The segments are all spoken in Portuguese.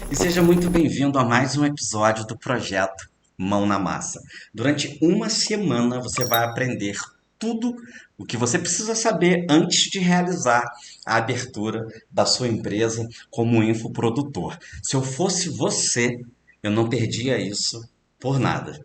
E seja muito bem-vindo a mais um episódio do projeto Mão na Massa. Durante uma semana você vai aprender tudo o que você precisa saber antes de realizar a abertura da sua empresa como infoprodutor. Se eu fosse você, eu não perdia isso por nada.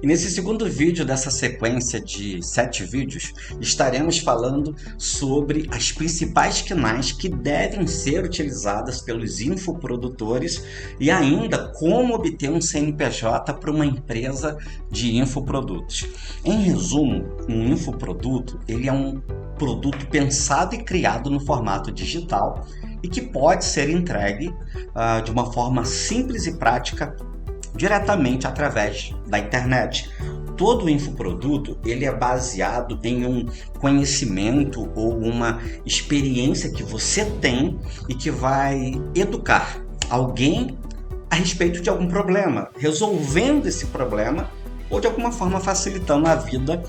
E nesse segundo vídeo dessa sequência de 7 vídeos, estaremos falando sobre as principais KNAIs que devem ser utilizadas pelos infoprodutores e ainda como obter um CNPJ para uma empresa de infoprodutos. Em resumo, um infoproduto ele é um produto pensado e criado no formato digital e que pode ser entregue de uma forma simples e prática diretamente através da internet. Todo infoproduto ele é baseado em um conhecimento ou uma experiência que você tem e que vai educar alguém a respeito de algum problema, resolvendo esse problema ou de alguma forma facilitando a vida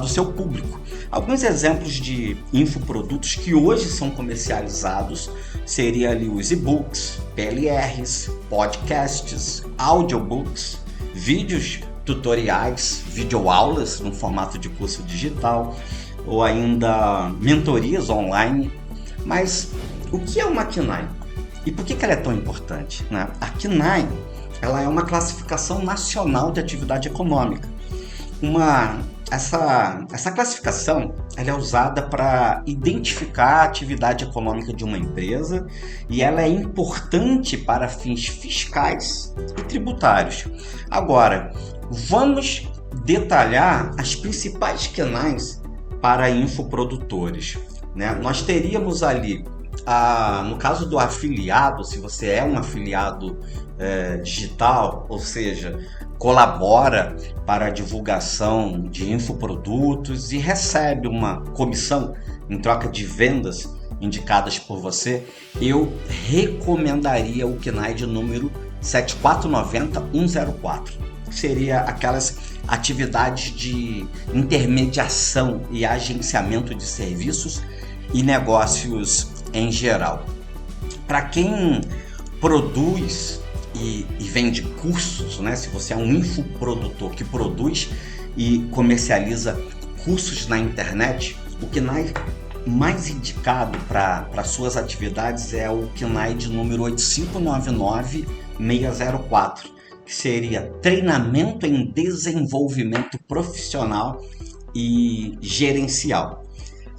do seu público. Alguns exemplos de infoprodutos que hoje são comercializados seriam ali os e-books, PLRs, podcasts, audiobooks, vídeos tutoriais, videoaulas no formato de curso digital ou ainda mentorias online. Mas o que é uma KNAI? E por que ela é tão importante, né? A KNAI ela é uma classificação nacional de atividade econômica. Essa classificação ela é usada para identificar a atividade econômica de uma empresa e ela é importante para fins fiscais e tributários. Agora, vamos detalhar as principais KNAIs para infoprodutores, né? Nós teríamos ali, no caso do afiliado, se você é um afiliado digital, ou seja, colabora para a divulgação de infoprodutos e recebe uma comissão em troca de vendas indicadas por você, eu recomendaria o KNAI de número 7490104, que seria aquelas atividades de intermediação e agenciamento de serviços e negócios em geral. Para quem produz e vende cursos, né? Se você é um infoprodutor que produz e comercializa cursos na internet, o KNAI mais indicado para suas atividades é o KNAI de número 8599604, que seria Treinamento em Desenvolvimento Profissional e Gerencial.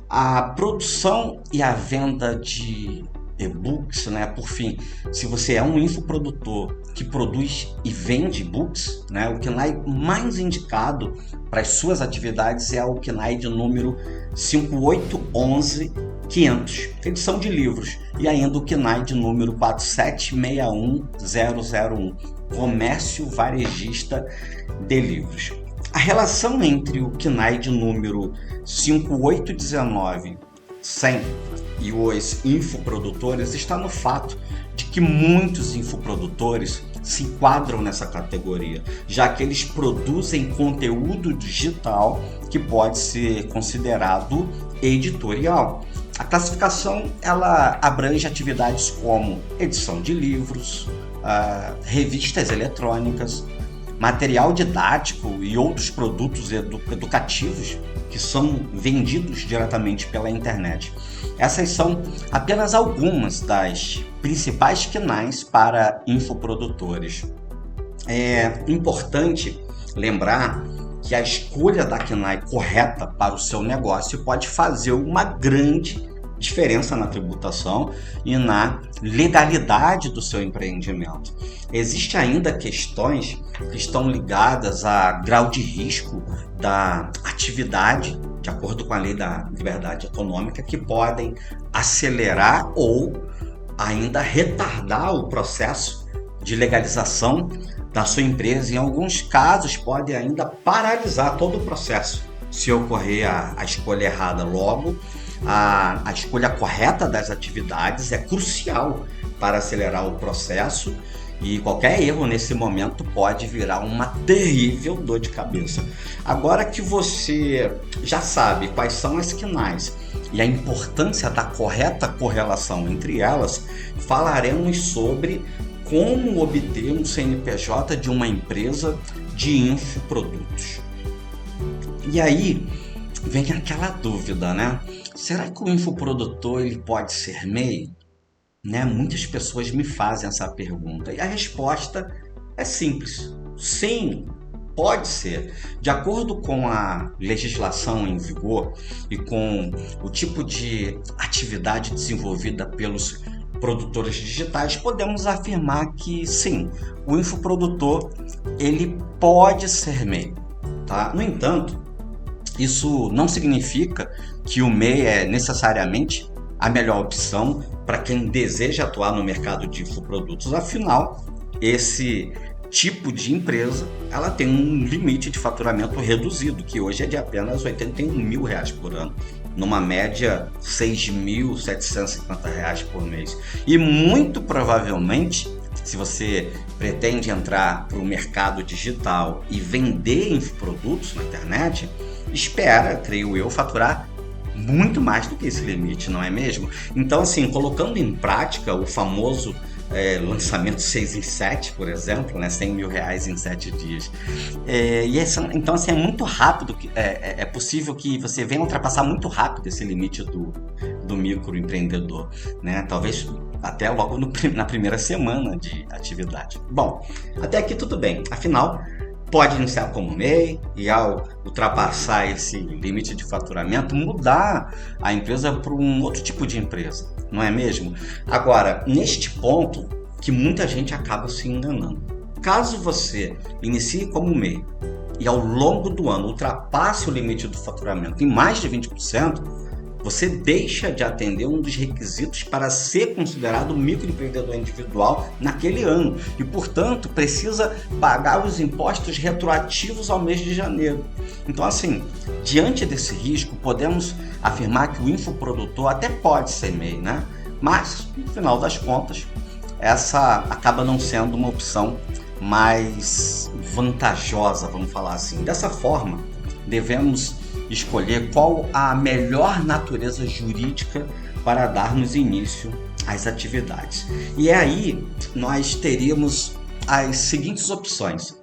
A produção e a venda de e-books, né? Por fim, se você é um infoprodutor que produz e vende e-books, né? O KNAI mais indicado para as suas atividades é o KNAI de número 5811500, edição de livros, e ainda o KNAI de número 4761001, comércio varejista de livros. A relação entre o KNAI de número 5819100 e os infoprodutores está no fato de que muitos infoprodutores se enquadram nessa categoria, já que eles produzem conteúdo digital que pode ser considerado editorial. A classificação ela abrange atividades como edição de livros, revistas eletrônicas, material didático e outros produtos educativos que são vendidos diretamente pela internet. Essas são apenas algumas das principais KNAIs para infoprodutores. É importante lembrar que a escolha da KNAI correta para o seu negócio pode fazer uma grande diferença na tributação e na legalidade do seu empreendimento. Existem ainda questões que estão ligadas a grau de risco da atividade, de acordo com a lei da liberdade econômica, que podem acelerar ou ainda retardar o processo de legalização da sua empresa. Em alguns casos, pode ainda paralisar todo o processo, se ocorrer a escolha errada. Logo, a escolha correta das atividades é crucial para acelerar o processo E qualquer erro nesse momento pode virar uma terrível dor de cabeça. Agora que você já sabe quais são as quinais e a importância da correta correlação entre elas, falaremos sobre como obter um CNPJ de uma empresa de infoprodutos. E aí vem aquela dúvida, né? Será que o infoprodutor ele pode ser MEI? Né? Muitas pessoas me fazem essa pergunta e a resposta é simples. Sim, pode ser. De acordo com a legislação em vigor e com o tipo de atividade desenvolvida pelos produtores digitais, podemos afirmar que sim, o infoprodutor ele pode ser MEI. Tá? No entanto, isso não significa que o MEI é necessariamente a melhor opção para quem deseja atuar no mercado de infoprodutos. Afinal, esse tipo de empresa ela tem um limite de faturamento reduzido, que hoje é de apenas R$ 81 mil por ano, numa média R$ 6.750 por mês. E muito provavelmente, se você pretende entrar para o mercado digital e vender infoprodutos na internet, espera, creio eu, faturar muito mais do que esse limite, não é mesmo? Então, assim, colocando em prática o famoso lançamento 6 em 7, por exemplo, né? R$100 mil em 7 dias. Então, assim, é muito rápido, é possível que você venha ultrapassar muito rápido esse limite do microempreendedor, né? Talvez até logo na primeira semana de atividade. Bom, até aqui tudo bem. Afinal, pode iniciar como MEI e ao ultrapassar esse limite de faturamento, mudar a empresa para um outro tipo de empresa, não é mesmo? Agora, neste ponto que muita gente acaba se enganando. Caso você inicie como MEI e ao longo do ano ultrapasse o limite do faturamento em mais de 20%, você deixa de atender um dos requisitos para ser considerado microempreendedor individual naquele ano e, portanto, precisa pagar os impostos retroativos ao mês de janeiro. Então, assim, diante desse risco, podemos afirmar que o infoprodutor até pode ser MEI, né? Mas, no final das contas, essa acaba não sendo uma opção mais vantajosa, vamos falar assim. Dessa forma, devemos escolher qual a melhor natureza jurídica para darmos início às atividades. E aí nós teríamos as seguintes opções: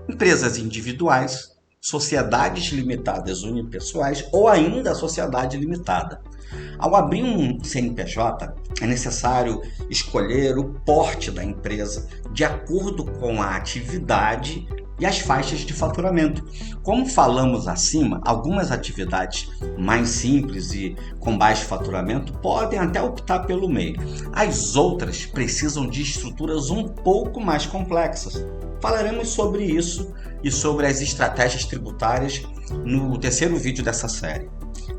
empresas individuais, sociedades limitadas unipessoais ou ainda sociedade limitada. Ao abrir um CNPJ, é necessário escolher o porte da empresa de acordo com a atividade e as faixas de faturamento. Como falamos acima, algumas atividades mais simples e com baixo faturamento podem até optar pelo MEI. As outras precisam de estruturas um pouco mais complexas. Falaremos sobre isso e sobre as estratégias tributárias no terceiro vídeo dessa série.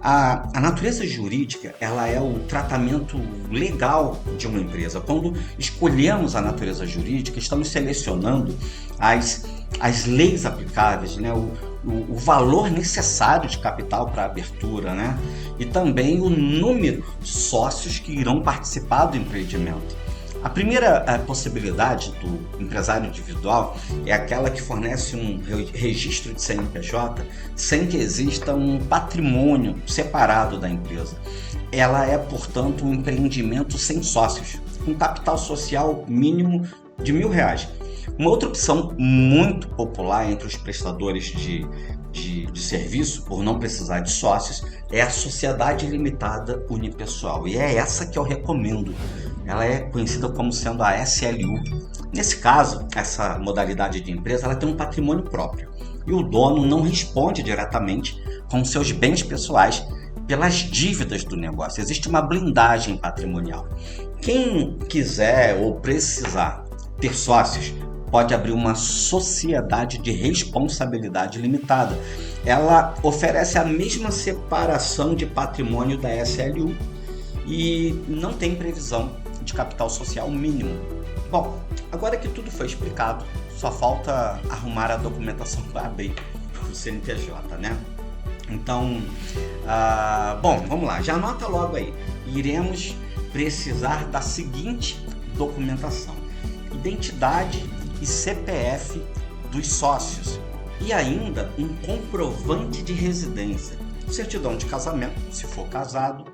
A natureza jurídica ela é o tratamento legal de uma empresa. Quando escolhemos a natureza jurídica, estamos selecionando as leis aplicáveis, né? O valor necessário de capital para a abertura, né? E também o número de sócios que irão participar do empreendimento. A primeira possibilidade do empresário individual é aquela que fornece um registro de CNPJ sem que exista um patrimônio separado da empresa. Ela é, portanto, um empreendimento sem sócios, com capital social mínimo de R$1.000. Uma outra opção muito popular entre os prestadores de serviço, por não precisar de sócios, é a sociedade limitada unipessoal. E é essa que eu recomendo. Ela é conhecida como sendo a SLU. Nesse caso, essa modalidade de empresa ela tem um patrimônio próprio e o dono não responde diretamente com seus bens pessoais pelas dívidas do negócio. Existe uma blindagem patrimonial. Quem quiser ou precisar ter sócios pode abrir uma sociedade de responsabilidade limitada. Ela oferece a mesma separação de patrimônio da SLU e não tem previsão de capital social mínimo. Bom, agora que tudo foi explicado, só falta arrumar a documentação para abrir o CNPJ, né? Então, bom, vamos lá, já anota logo aí. Iremos precisar da seguinte documentação: identidade e CPF dos sócios e ainda um comprovante de residência, certidão de casamento, se for casado,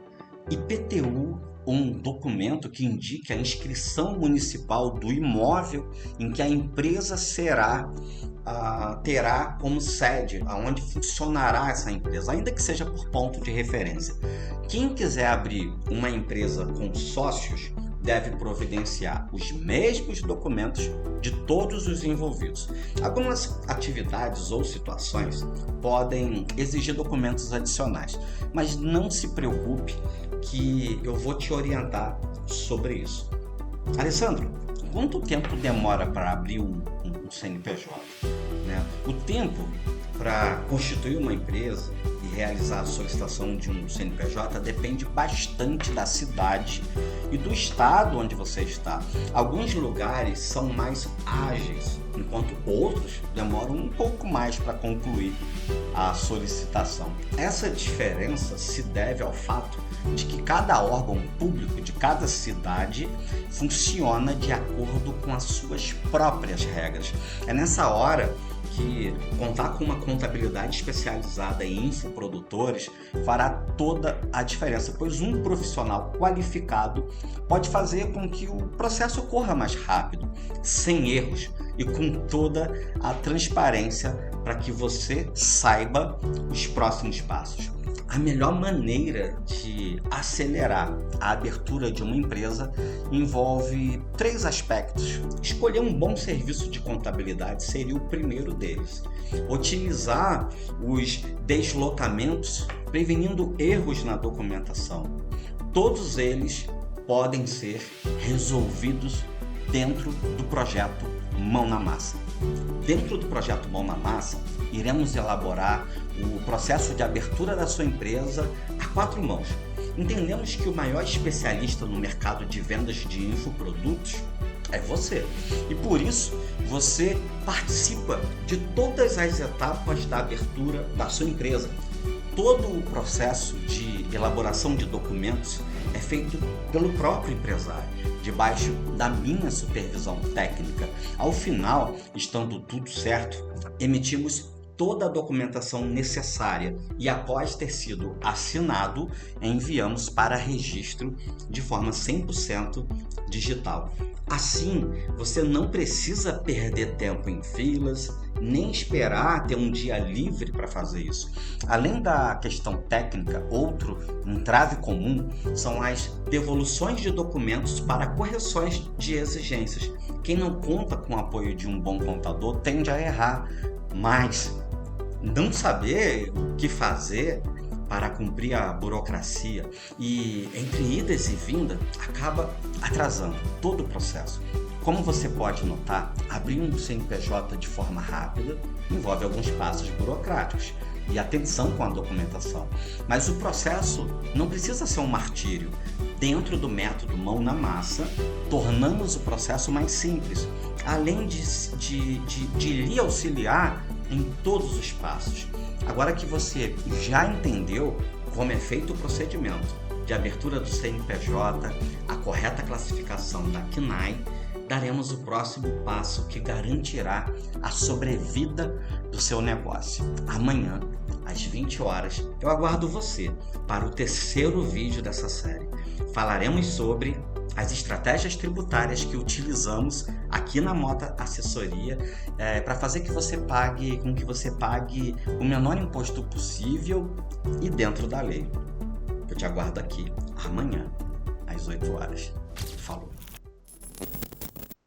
IPTU, um documento que indique a inscrição municipal do imóvel em que a empresa terá como sede, aonde funcionará essa empresa, ainda que seja por ponto de referência. Quem quiser abrir uma empresa com sócios deve providenciar os mesmos documentos de todos os envolvidos. Algumas atividades ou situações podem exigir documentos adicionais, mas não se preocupe que eu vou te orientar sobre isso. Alessandro, quanto tempo demora para abrir um CNPJ? O tempo para constituir uma empresa e realizar a solicitação de um CNPJ depende bastante da cidade e do estado onde você está. Alguns lugares são mais ágeis, enquanto outros demoram um pouco mais para concluir a solicitação. Essa diferença se deve ao fato de que cada órgão público de cada cidade funciona de acordo com as suas próprias regras. É nessa hora que contar com uma contabilidade especializada em infoprodutores fará toda a diferença, pois um profissional qualificado pode fazer com que o processo ocorra mais rápido, sem erros e com toda a transparência para que você saiba os próximos passos. A melhor maneira de acelerar a abertura de uma empresa envolve 3 aspectos. Escolher um bom serviço de contabilidade seria o primeiro deles. Utilizar os deslocamentos, prevenindo erros na documentação. Todos eles podem ser resolvidos dentro do projeto Mão na Massa. Dentro do projeto Mão na Massa, iremos elaborar o processo de abertura da sua empresa a 4 mãos. Entendemos que o maior especialista no mercado de vendas de infoprodutos é você. E por isso, você participa de todas as etapas da abertura da sua empresa. Todo o processo de elaboração de documentos é feito pelo próprio empresário, debaixo da minha supervisão técnica. Ao final, estando tudo certo, emitimos toda a documentação necessária e, após ter sido assinado, enviamos para registro de forma 100% digital. Assim, você não precisa perder tempo em filas, nem esperar ter um dia livre para fazer isso. Além da questão técnica, outro entrave comum são as devoluções de documentos para correções de exigências. Quem não conta com o apoio de um bom contador tende a errar, mas não saber o que fazer para cumprir a burocracia e entre idas e vindas acaba atrasando todo o processo. Como você pode notar, abrir um CNPJ de forma rápida envolve alguns passos burocráticos e atenção com a documentação. Mas o processo não precisa ser um martírio. Dentro do método Mão na Massa, tornamos o processo mais simples, além de lhe auxiliar em todos os passos. Agora que você já entendeu como é feito o procedimento de abertura do CNPJ, a correta classificação da CNAE, daremos o próximo passo que garantirá a sobrevida do seu negócio. Amanhã, às 20 horas, eu aguardo você para o 3º vídeo dessa série. Falaremos sobre as estratégias tributárias que utilizamos aqui na Mota Assessoria para fazer com que você pague o menor imposto possível e dentro da lei. Eu te aguardo aqui amanhã, às 8 horas. Falou!